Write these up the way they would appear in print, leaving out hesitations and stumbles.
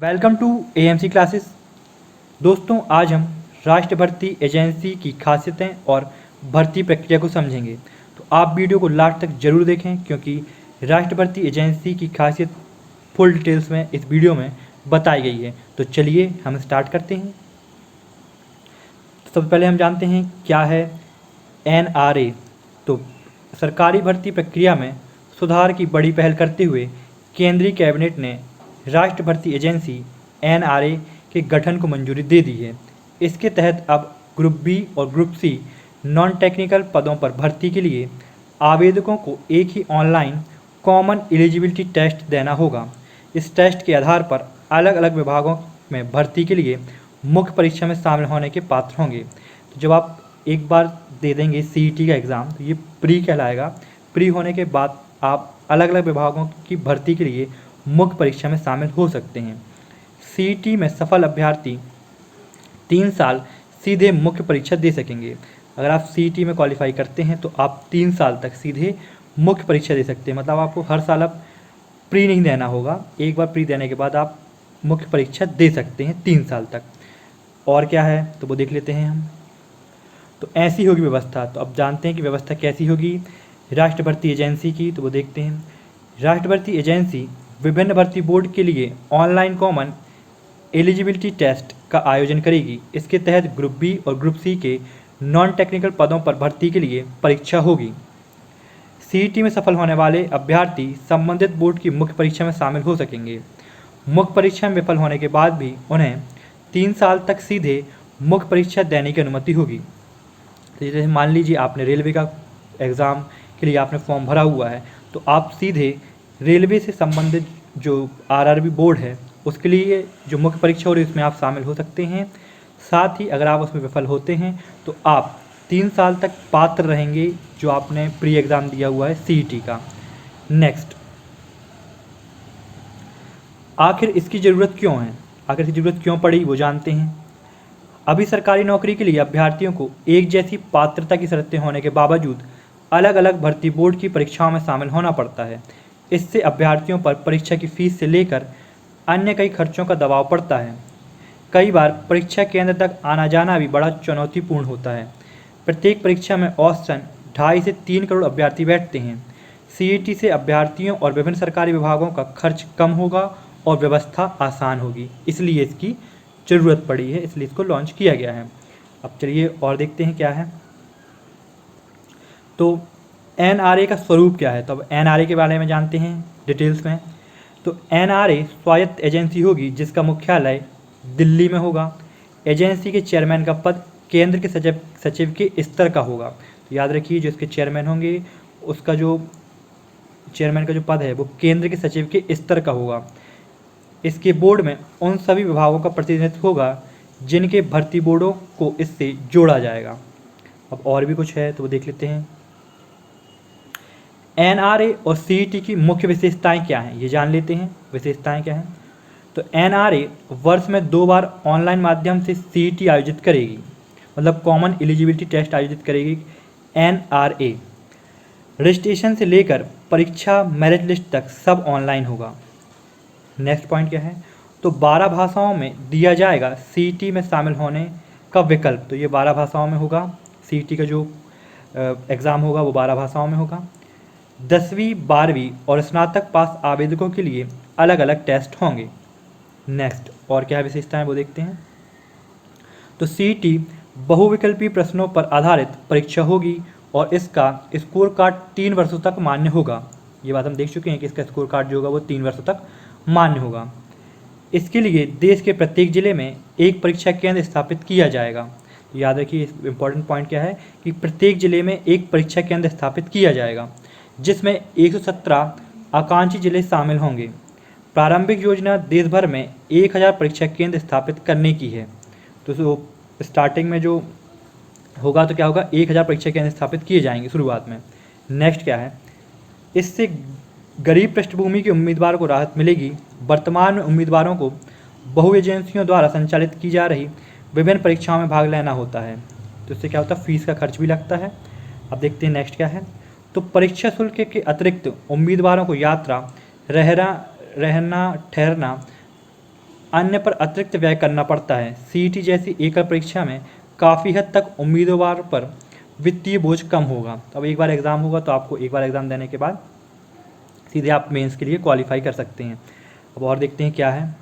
Welcome to AMC classes. दोस्तों, आज हम राष्ट्रीय भर्ती एजेंसी की खासियतें और भर्ती प्रक्रिया को समझेंगे। तो आप वीडियो को लास्ट तक जरूर देखें क्योंकि राष्ट्रीय भर्ती एजेंसी की खासियत फुल डिटेल्स में इस वीडियो में बताई गई है। तो चलिए हम स्टार्ट करते हैं। तो सबसे पहले हम जानते हैं क्या है एनआरए। तो सरकारी भर्ती प्रक्रिया में सुधार की बड़ी पहल करते हुए केंद्रीय कैबिनेट ने राष्ट्रीय भर्ती एजेंसी एनआरए के गठन को मंजूरी दे दी है। इसके तहत अब ग्रुप बी और ग्रुप सी नॉन टेक्निकल पदों पर भर्ती के लिए आवेदकों को एक ही ऑनलाइन कॉमन एलिजिबिलिटी टेस्ट देना होगा। इस टेस्ट के आधार पर अलग अलग विभागों में भर्ती के लिए मुख्य परीक्षा में शामिल होने के पात्र होंगे। तो जब आप एक बार दे देंगे सीईटी का एग्ज़ाम तो ये प्री कहलाएगा। प्री होने के बाद आप अलग अलग विभागों की भर्ती के लिए मुख्य परीक्षा में शामिल हो सकते हैं। सीईटी में सफल अभ्यर्थी 3 साल सीधे मुख्य परीक्षा दे सकेंगे। अगर आप सीईटी में क्वालिफाई करते हैं तो आप 3 साल तक सीधे मुख्य परीक्षा दे सकते हैं। मतलब आपको हर साल अब प्री नहीं देना होगा, एक बार प्री देने के बाद आप मुख्य परीक्षा दे सकते हैं 3 साल तक। और क्या है तो वो देख लेते हैं हम। तो ऐसी होगी व्यवस्था। तो अब जानते हैं कि व्यवस्था कैसी होगी राष्ट्रीय भर्ती एजेंसी की। तो वो देखते हैं। राष्ट्रीय भर्ती एजेंसी विभिन्न भर्ती बोर्ड के लिए ऑनलाइन कॉमन एलिजिबिलिटी टेस्ट का आयोजन करेगी। इसके तहत ग्रुप बी और ग्रुप सी के नॉन टेक्निकल पदों पर भर्ती के लिए परीक्षा होगी। सीईटी में सफल होने वाले अभ्यर्थी संबंधित बोर्ड की मुख्य परीक्षा में शामिल हो सकेंगे। मुख्य परीक्षा में विफल होने के बाद भी उन्हें 3 साल तक सीधे मुख्य परीक्षा देने की अनुमति होगी। तो जैसे मान लीजिए आपने रेलवे का एग्ज़ाम के लिए आपने फॉर्म भरा हुआ है, तो आप सीधे रेलवे से संबंधित जो आरआरबी बोर्ड है उसके लिए जो मुख्य परीक्षा हो रही है उसमें आप शामिल हो सकते हैं। साथ ही अगर आप उसमें विफल होते हैं तो आप 3 साल तक पात्र रहेंगे जो आपने प्री एग्ज़ाम दिया हुआ है सीईटी का। नेक्स्ट, आखिर इसकी ज़रूरत क्यों है, आखिर इसकी ज़रूरत क्यों पड़ी वो जानते हैं। अभी सरकारी नौकरी के लिए अभ्यर्थियों को एक जैसी पात्रता की शर्तें होने के बावजूद अलग अलग भर्ती बोर्ड की परीक्षाओं में शामिल होना पड़ता है। इससे अभ्यर्थियों पर परीक्षा की फीस से लेकर अन्य कई खर्चों का दबाव पड़ता है। कई बार परीक्षा केंद्र तक आना जाना भी बड़ा चुनौतीपूर्ण होता है। प्रत्येक परीक्षा में औसतन 2.5 से 3 करोड़ अभ्यर्थी बैठते हैं। सीईटी से अभ्यर्थियों और विभिन्न सरकारी विभागों का खर्च कम होगा और व्यवस्था आसान होगी, इसलिए इसकी ज़रूरत पड़ी है, इसलिए इसको लॉन्च किया गया है। अब चलिए और देखते हैं क्या है। तो एनआरए का स्वरूप क्या है। तो अब एनआरए के बारे में जानते हैं डिटेल्स में। तो एनआरए स्वायत्त एजेंसी होगी जिसका मुख्यालय दिल्ली में होगा। एजेंसी के चेयरमैन का पद केंद्र के सचिव के स्तर का होगा। तो याद रखिए जो इसके चेयरमैन होंगे उसका जो चेयरमैन का जो पद है वो केंद्र के सचिव के स्तर का होगा। इसके बोर्ड में उन सभी विभागों का प्रतिनिधित्व होगा जिनके भर्ती बोर्डों को इससे जोड़ा जाएगा। अब और भी कुछ है तो वो देख लेते हैं। एनआरए और सीईटी की मुख्य विशेषताएं क्या हैं ये जान लेते हैं। विशेषताएं क्या हैं। तो एनआरए वर्ष में 2 बार ऑनलाइन माध्यम से सीईटी आयोजित करेगी, मतलब कॉमन एलिजिबिलिटी टेस्ट आयोजित करेगी एनआरए। रजिस्ट्रेशन से लेकर परीक्षा मेरिट लिस्ट तक सब ऑनलाइन होगा। नेक्स्ट पॉइंट क्या है। तो 12 भाषाओं में दिया जाएगा सीईटी में शामिल होने का विकल्प। तो ये 12 भाषाओं में होगा। सीईटी का जो एग्ज़ाम होगा वो 12 भाषाओं में होगा। 10वीं 12वीं और स्नातक पास आवेदकों के लिए अलग अलग टेस्ट होंगे। नेक्स्ट और क्या विशेषताएं वो देखते हैं। तो सीईटी बहुविकल्पीय प्रश्नों पर आधारित परीक्षा होगी और इसका स्कोर कार्ड 3 वर्षों तक मान्य होगा। ये बात हम देख चुके हैं कि इसका स्कोर कार्ड जो होगा वो 3 वर्षों तक मान्य होगा। इसके लिए देश के प्रत्येक जिले में एक परीक्षा केंद्र स्थापित किया जाएगा। तो याद रखिए इंपॉर्टेंट पॉइंट क्या है कि प्रत्येक जिले में एक परीक्षा केंद्र स्थापित किया जाएगा जिसमें 117 आकांक्षी जिले शामिल होंगे। प्रारंभिक योजना देश भर में 1000 परीक्षा केंद्र स्थापित करने की है। तो स्टार्टिंग में जो होगा तो क्या होगा 1000 परीक्षा केंद्र स्थापित किए जाएंगे शुरुआत में। नेक्स्ट क्या है। इससे गरीब पृष्ठभूमि के उम्मीदवारों को राहत मिलेगी। वर्तमान में उम्मीदवारों को बहु एजेंसियों द्वारा संचालित की जा रही विभिन्न परीक्षाओं में भाग लेना होता है, तो इससे क्या होता है फीस का खर्च भी लगता है। अब देखते हैं नेक्स्ट क्या है। तो परीक्षा शुल्क के अतिरिक्त उम्मीदवारों को यात्रा, रहना ठहरना अन्य पर अतिरिक्त व्यय करना पड़ता है। सीईटी जैसी एकल परीक्षा में काफ़ी हद तक उम्मीदवार पर वित्तीय बोझ कम होगा। अब एक बार एग्ज़ाम होगा तो आपको एक बार एग्ज़ाम देने के बाद सीधे आप मेंस के लिए क्वालिफाई कर सकते हैं। अब और देखते हैं क्या है।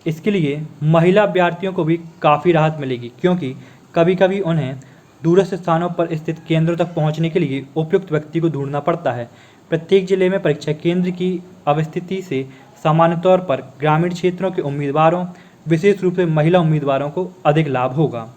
इसके लिए महिला अभ्यर्थियों को भी काफ़ी राहत मिलेगी, क्योंकि कभी कभी उन्हें दूरस्थ स्थानों पर स्थित केंद्रों तक पहुंचने के लिए उपयुक्त व्यक्ति को ढूंढना पड़ता है। प्रत्येक जिले में परीक्षा केंद्र की अवस्थिति से सामान्य तौर पर ग्रामीण क्षेत्रों के उम्मीदवारों, विशेष रूप से महिला उम्मीदवारों को अधिक लाभ होगा।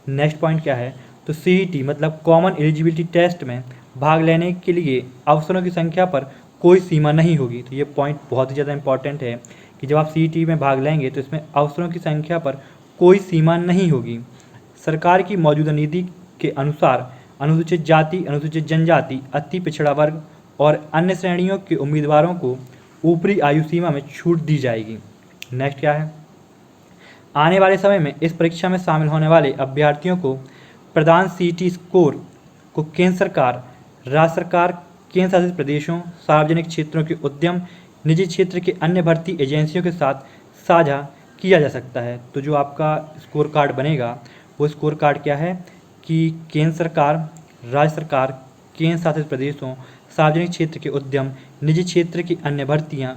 नेक्स्ट पॉइंट क्या है, तो सीईटी मतलब कॉमन एलिजिबिलिटी टेस्ट में भाग लेने के लिए अवसरों की संख्या पर कोई सीमा नहीं होगी। तो ये पॉइंट बहुत ही ज़्यादा इंपॉर्टेंट है कि जब आप सीईटी में भाग लेंगे तो इसमें अवसरों की संख्या पर कोई सीमा नहीं होगी। सरकार की मौजूदा नीति के अनुसार अनुसूचित जाति, अनुसूचित जनजाति, अति पिछड़ा वर्ग और अन्य श्रेणियों के उम्मीदवारों को ऊपरी आयु सीमा में छूट दी जाएगी। नेक्स्ट क्या है, आने वाले समय में इस परीक्षा में शामिल होने वाले अभ्यर्थियों को प्रदान सीईटी स्कोर को केंद्र सरकार, राज्य सरकार, केंद्र शासित प्रदेशों, सार्वजनिक क्षेत्रों के उद्यम, निजी क्षेत्र के अन्य भर्ती एजेंसियों के साथ साझा किया जा सकता है। तो जो आपका स्कोर कार्ड बनेगा वो स्कोर कार्ड क्या है कि केंद्र सरकार, राज्य सरकार, केंद्र शासित प्रदेशों, सार्वजनिक क्षेत्र के उद्यम, निजी क्षेत्र की अन्य भर्तियां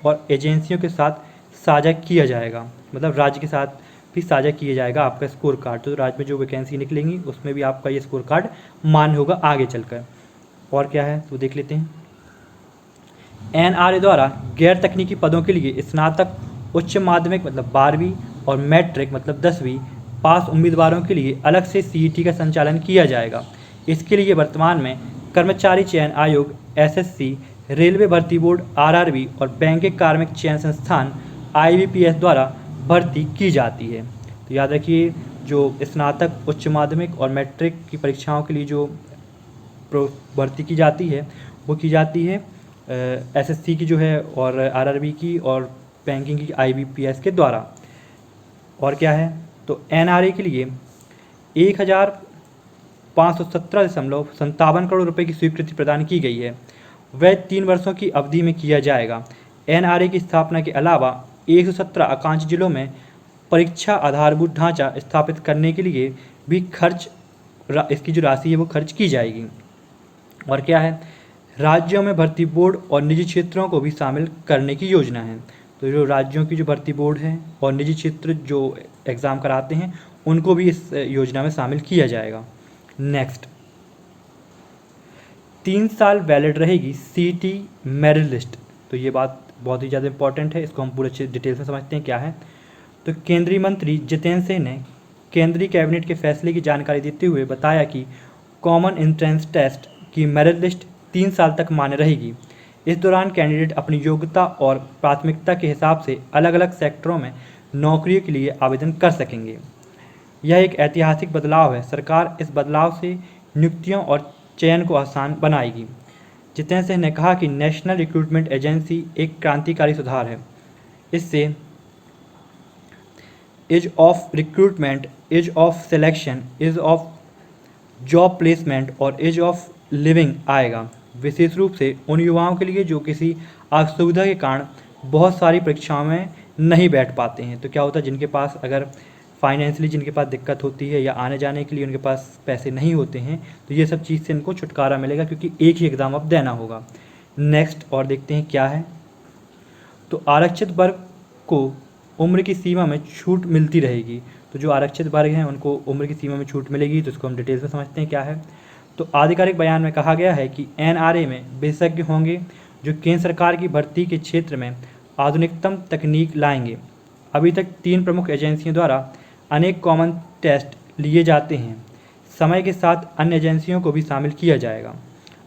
और एजेंसियों के साथ साझा किया जाएगा। मतलब राज्य के साथ भी साझा किया जाएगा आपका स्कोर कार्ड। तो राज्य में जो वैकेंसी निकलेंगी उसमें भी आपका ये स्कोर कार्ड मान्य होगा आगे चलकर। और क्या है तो देख लेते हैं। एनआरए द्वारा गैर तकनीकी पदों के लिए स्नातक, उच्च माध्यमिक मतलब 12वीं और मैट्रिक मतलब 10वीं पास उम्मीदवारों के लिए अलग से सीईटी का संचालन किया जाएगा। इसके लिए वर्तमान में कर्मचारी चयन आयोग एसएससी, रेलवे भर्ती बोर्ड आरआरबी और बैंकिंग कार्मिक चयन संस्थान आईबीपीएस द्वारा भर्ती की जाती है। तो याद रखिए, जो स्नातक, उच्च माध्यमिक और मैट्रिक की परीक्षाओं के लिए जो भर्ती की जाती है वो की जाती है एसएससी की जो है और आरआरबी की और बैंकिंग की आईबीपीएस के द्वारा। और क्या है तो एनआरए के लिए 1517.57 करोड़ रुपए की स्वीकृति प्रदान की गई है। वह 3 वर्षों की अवधि में किया जाएगा। एनआरए की स्थापना के अलावा 117 आकांक्षी जिलों में परीक्षा आधारभूत ढांचा स्थापित करने के लिए भी इसकी जो राशि है वो खर्च की जाएगी। और क्या है, राज्यों में भर्ती बोर्ड और निजी क्षेत्रों को भी शामिल करने की योजना है। तो जो राज्यों की जो भर्ती बोर्ड है और निजी क्षेत्र जो एग्ज़ाम कराते हैं उनको भी इस योजना में शामिल किया जाएगा। नेक्स्ट, 3 साल वैलिड रहेगी सीईटी मेरिट लिस्ट। तो ये बात बहुत ही ज़्यादा इंपॉर्टेंट है, इसको हम पूरे अच्छे डिटेल्स में समझते हैं क्या है। तो केंद्रीय मंत्री जितेंद्र सिंह ने केंद्रीय कैबिनेट के फैसले की जानकारी देते हुए बताया कि कॉमन एंट्रेंस टेस्ट की मेरिट लिस्ट 3 साल तक मान्य रहेगी। इस दौरान कैंडिडेट अपनी योग्यता और प्राथमिकता के हिसाब से अलग अलग सेक्टरों में नौकरियों के लिए आवेदन कर सकेंगे। यह एक ऐतिहासिक बदलाव है। सरकार इस बदलाव से नियुक्तियों और चयन को आसान बनाएगी। जितेंद्र सिंह ने कहा कि नेशनल रिक्रूटमेंट एजेंसी एक क्रांतिकारी सुधार है। इससे ease of recruitment, ease of selection, ease of job placement और एज ऑफ लिविंग आएगा, विशेष रूप से उन युवाओं के लिए जो किसी असुविधा के कारण बहुत सारी परीक्षाओं में नहीं बैठ पाते हैं। तो क्या होता है, जिनके पास अगर फाइनेंशियली जिनके पास दिक्कत होती है या आने जाने के लिए उनके पास पैसे नहीं होते हैं तो ये सब चीज़ से इनको छुटकारा मिलेगा, क्योंकि एक ही एग्ज़ाम अब देना होगा। नेक्स्ट और देखते हैं क्या है। तो आरक्षित वर्ग को उम्र की सीमा में छूट मिलती रहेगी। तो जो आरक्षित वर्ग हैं उनको उम्र की सीमा में छूट मिलेगी। तो इसको हम डिटेल्स में समझते हैं क्या है। तो आधिकारिक बयान में कहा गया है कि एनआरए में विशेषज्ञ होंगे जो केंद्र सरकार की भर्ती के क्षेत्र में आधुनिकतम तकनीक लाएंगे। अभी तक 3 प्रमुख एजेंसियों द्वारा अनेक कॉमन टेस्ट लिए जाते हैं। समय के साथ अन्य एजेंसियों को भी शामिल किया जाएगा।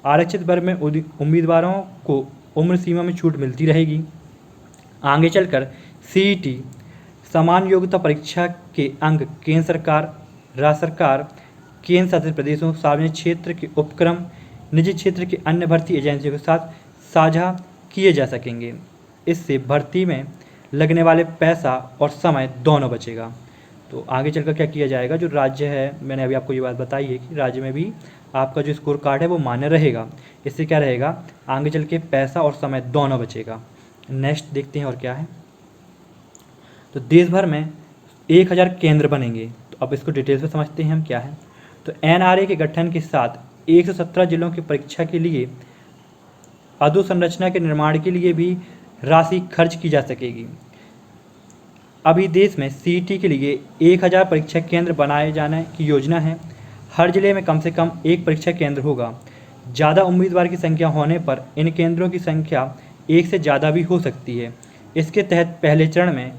आरक्षित वर्ग में उम्मीदवारों को उम्र सीमा में छूट मिलती रहेगी। आगे चलकर सीईटी समान योग्यता परीक्षा के अंक केंद्र सरकार, राज्य सरकार, केंद्र शासित प्रदेशों, सार्वजनिक क्षेत्र के उपक्रम, निजी क्षेत्र की अन्य भर्ती एजेंसियों के साथ साझा किए जा सकेंगे। इससे भर्ती में लगने वाले पैसा और समय दोनों बचेगा। तो आगे चलकर क्या किया जाएगा, जो राज्य है, मैंने अभी आपको ये बात बताई है कि राज्य में भी आपका जो स्कोर कार्ड है वो मान्य रहेगा। इससे क्या रहेगा, आगे चल के पैसा और समय दोनों बचेगा। नेक्स्ट देखते हैं और क्या है। तो देश भर में 1000 केंद्र बनेंगे। तो अब इसको डिटेल्स में समझते हैं हम क्या है। तो एनआरए के गठन के साथ 117 जिलों की परीक्षा के लिए अधोसंरचना के निर्माण के लिए भी राशि खर्च की जा सकेगी। अभी देश में सीईटी के लिए 1000 परीक्षा केंद्र बनाए जाने की योजना है। हर जिले में कम से कम एक परीक्षा केंद्र होगा। ज़्यादा उम्मीदवार की संख्या होने पर इन केंद्रों की संख्या एक से ज़्यादा भी हो सकती है। इसके तहत पहले चरण में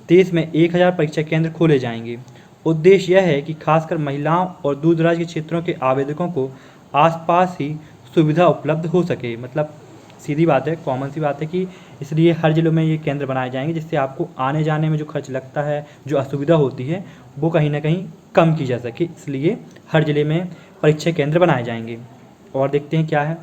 देश में 1000 परीक्षा केंद्र खोले जाएंगे। उद्देश्य यह है कि खासकर महिलाओं और दूर दराज के क्षेत्रों के आवेदकों को आसपास ही सुविधा उपलब्ध हो सके। मतलब सीधी बात है, कॉमन सी बात है कि इसलिए हर जिलों में ये केंद्र बनाए जाएंगे, जिससे आपको आने जाने में जो खर्च लगता है, जो असुविधा होती है, वो कहीं ना कहीं कम की जा सके। इसलिए हर जिले में परीक्षा केंद्र बनाए जाएंगे। और देखते हैं क्या है।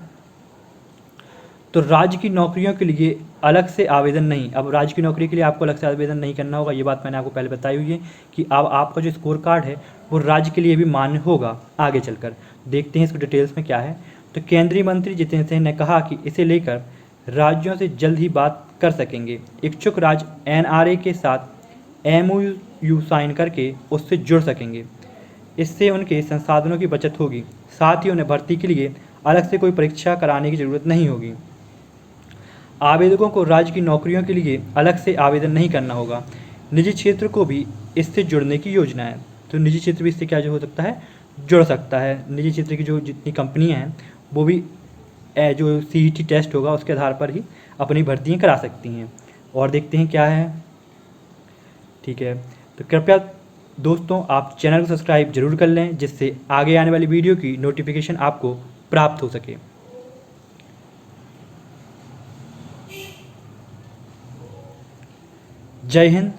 तो राज्य की नौकरियों के लिए अलग से आवेदन नहीं। अब राज्य की नौकरी के लिए आपको अलग से आवेदन नहीं करना होगा। ये बात मैंने आपको पहले बताई हुई है कि अब आपका जो स्कोर कार्ड है वो राज्य के लिए भी मान्य होगा आगे चलकर। देखते हैं इसको डिटेल्स में क्या है। तो केंद्रीय मंत्री जितेंद्र सिंह ने कहा कि इसे लेकर राज्यों से जल्द ही बात कर सकेंगे। इच्छुक राज्य एनआरए के साथ एमओयू साइन करके उससे जुड़ सकेंगे। इससे उनके संसाधनों की बचत होगी। साथ ही उन्हें भर्ती के लिए अलग से कोई परीक्षा कराने की जरूरत नहीं होगी। आवेदकों को राज्य की नौकरियों के लिए अलग से आवेदन नहीं करना होगा। निजी क्षेत्र को भी इससे जुड़ने की योजना है। तो निजी क्षेत्र भी इससे क्या जो हो सकता है, जुड़ सकता है। निजी क्षेत्र की जो जितनी कंपनियां हैं वो भी जो सीईटी टेस्ट होगा उसके आधार पर ही अपनी भर्तियाँ करा सकती हैं। और देखते हैं क्या है। ठीक है, तो कृपया दोस्तों आप चैनल को सब्सक्राइब जरूर कर लें, जिससे आगे आने वाली वीडियो की नोटिफिकेशन आपको प्राप्त हो सके। जय हिंद,